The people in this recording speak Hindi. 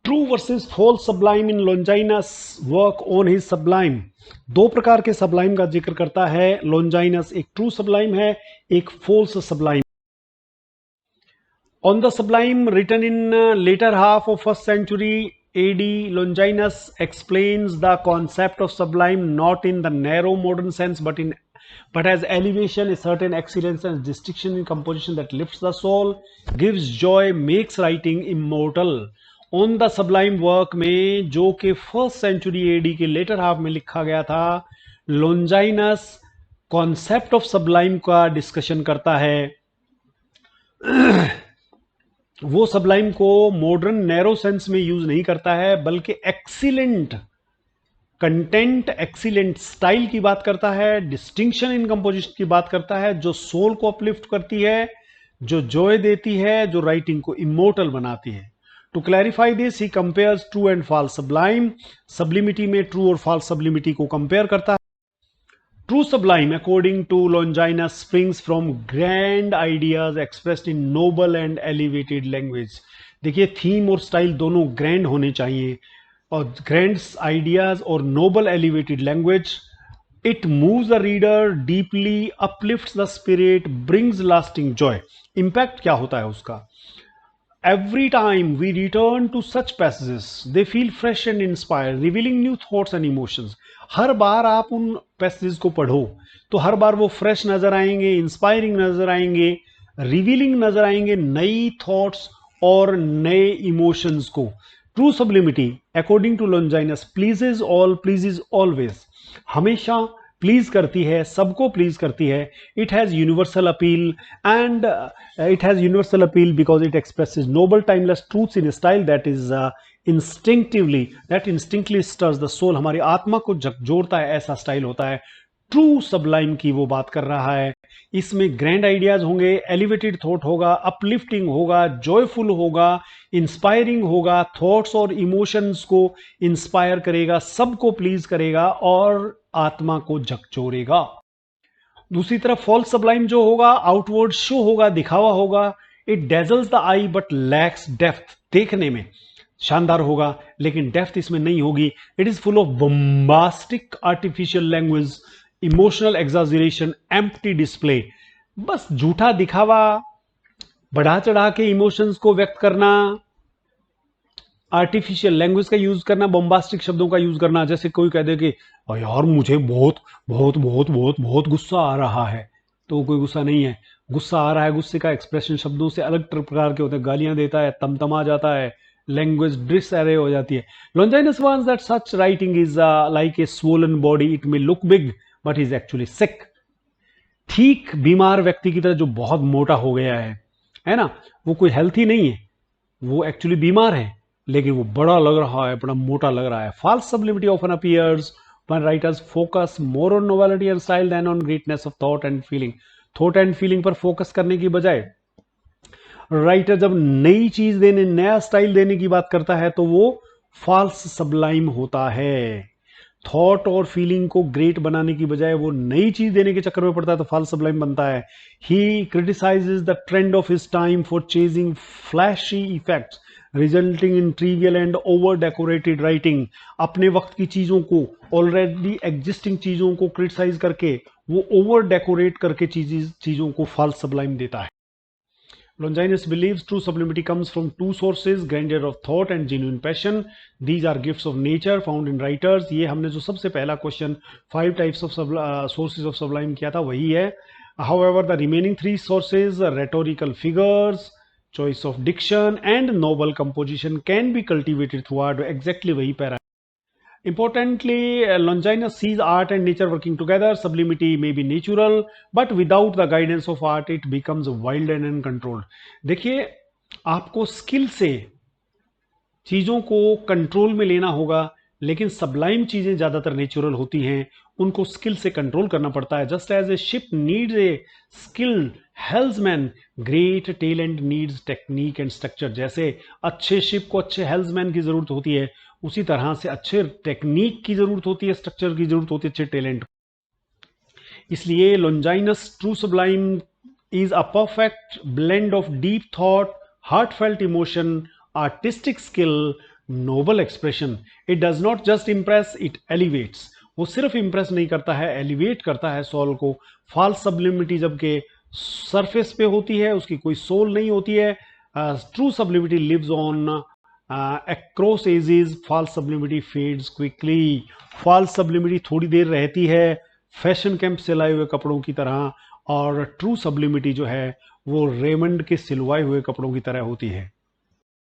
True versus false sublime in Longinus work on his sublime. दो प्रकार के सब्लाइम का जिक्र करता है लॉन्जाइनस। एक ट्रू सब्लाइम है, एक false sublime. On the sublime written in later half of 1st century AD, Longinus explains the concept of sublime not in the narrow modern sense but as elevation, a certain excellence and distinction in composition that lifts the soul, gives joy, makes writing immortal. On the sublime work में जो कि 1st century AD के later half में लिखा गया था, Longinus concept of sublime का डिस्कशन करता है। वो सबलाइम को मॉडर्न नैरो सेंस में यूज नहीं करता है, बल्कि एक्सीलेंट कंटेंट, एक्सीलेंट स्टाइल की बात करता है, डिस्टिंक्शन इन कंपोजिशन की बात करता है, जो सोल को अपलिफ्ट करती है, जो जॉय देती है, जो राइटिंग को इमोर्टल बनाती है। To clarify this he compares true and false sublime. Sublimity में ट्रू और फॉल्स सब्लिमिटी को कंपेयर करता है। True sublime, according to Longinus, springs from grand ideas expressed in noble and elevated language. देखिए, थीम और स्टाइल दोनों ग्रैंड होने चाहिए, और ग्रैंड आइडियाज और noble elevated language. It moves the reader deeply, uplifts the spirit, brings lasting joy. Impact क्या होता है उसका? Every time we return to such passages, they feel fresh and inspired, revealing new thoughts and emotions. हर बार आप उन पैसेजेस को पढ़ो तो हर बार वो फ्रेश नजर आएंगे, इंस्पायरिंग नजर आएंगे, रिवीलिंग नजर आएंगे नई थॉट्स और नए इमोशंस को। True sublimity according to Longinus pleases all, pleases always, हमेशा प्लीज करती है, सबको प्लीज करती है। It has universal appeal and it has universal appeal because it expresses noble timeless truths in a style that is instinctively stirs the soul। हमारी आत्मा को झकझोरता है, ऐसा स्टाइल होता है। ट्रू सबलाइम की वो बात कर रहा है। इसमें ग्रैंड आइडियाज होंगे, एलिवेटेड थॉट होगा, अपलिफ्टिंग होगा, जॉयफुल होगा, इंस्पायरिंग होगा, थॉट्स और इमोशंस को इंस्पायर करेगा, सबको प्लीज करेगा और आत्मा को झकझोरेगा। दूसरी तरफ फॉल्स सब्लाइम जो होगा, आउटवर्ड शो होगा, दिखावा होगा। It dazzles the eye but lacks depth. देखने में शानदार होगा लेकिन डेप्थ इसमें नहीं होगी। It is full of bombastic artificial language, emotional exaggeration, empty display. बस झूठा दिखावा, बढ़ा चढ़ा के इमोशंस को व्यक्त करना, आर्टिफिशियल लैंग्वेज का यूज करना, बॉम्बास्टिक शब्दों का यूज करना। जैसे कोई कह दे कि यार मुझे बहुत बहुत बहुत बहुत बहुत गुस्सा आ रहा है, तो कोई गुस्सा नहीं है। गुस्सा आ रहा है, गुस्से का एक्सप्रेशन शब्दों से अलग प्रकार के होते हैं। गालियां देता है, तमतमा जाता है, लैंग्वेज डिसअरे हो जाती है। Longinus wants that such writing is like a swollen body, it may look big but is actually sick. ठीक बीमार व्यक्ति की तरह जो बहुत मोटा हो गया है ना, वो कोई हेल्थी नहीं है, वो एक्चुअली बीमार है, लेकिन वो बड़ा लग रहा है, बड़ा मोटा लग रहा है। False sublimity often appears when writers focus more on novelty and style than on greatness of thought and feeling। Thought and feeling पर फोकस करने की बजाय राइटर जब नई चीज देने, नया स्टाइल देने की बात करता है तो वो फॉल्स सब्लाइम होता है। थॉट और फीलिंग को ग्रेट बनाने की बजाय वो नई चीज देने के चक्कर में पड़ता है तो फॉल्स सब्लाइम बनता है। He criticises the trend of his time for chasing flashy effects resulting in trivial and over decorated writing. अपने वक्त की चीजों को, ऑलरेडी एग्जिस्टिंग चीजों को क्रिटिसाइज करके, वो ओवर डेकोरेट करके चीजों को फॉल्स सब्लाइम देता है। Longinus believes true sublimity comes from two sources, grandeur of thought and genuine passion. These are gifts of nature found in writers। ये हमने जो सबसे पहला question 5 types of sources of sublime किया था वही है। However, the remaining 3 sources, rhetorical figures, choice of diction and noble composition can be cultivated through art। exactly वही para. Importantly, Longinus sees art and nature working together। Sublimity may be natural, but without the guidance of art, it becomes wild and uncontrolled। देखिए, आपको स्किल से चीजों को कंट्रोल में लेना होगा, लेकिन सबलाइम चीजें ज्यादातर नेचुरल होती हैं, उनको स्किल से कंट्रोल करना पड़ता है। Just as a ship needs a skilled helmsman, great talent needs technique and structure. जैसे अच्छे शिप को अच्छे हेल्समैन की जरूरत होती है, उसी तरह से अच्छे टेक्निक की जरूरत होती है, स्ट्रक्चर की जरूरत होती है, अच्छे टैलेंट। इसलिए Longinus true sublime is a perfect blend of deep thought, heartfelt emotion, artistic skill, noble expression, it does not just impress, it elevates. वो सिर्फ इम्प्रेस नहीं करता है, एलिवेट करता है सोल को। फॉल्स सब्लिमिटी जबकि सरफेस पे होती है, उसकी कोई सोल नहीं होती है। True sublimity lives on across ages, false sublimity fades quickly. False sublimity थोड़ी देर रहती है, फैशन कैंप से लाए हुए कपड़ों की तरह, और ट्रू सब्लिमिटी जो है वो रेमंड के सिलवाए हुए कपड़ों की तरह होती है।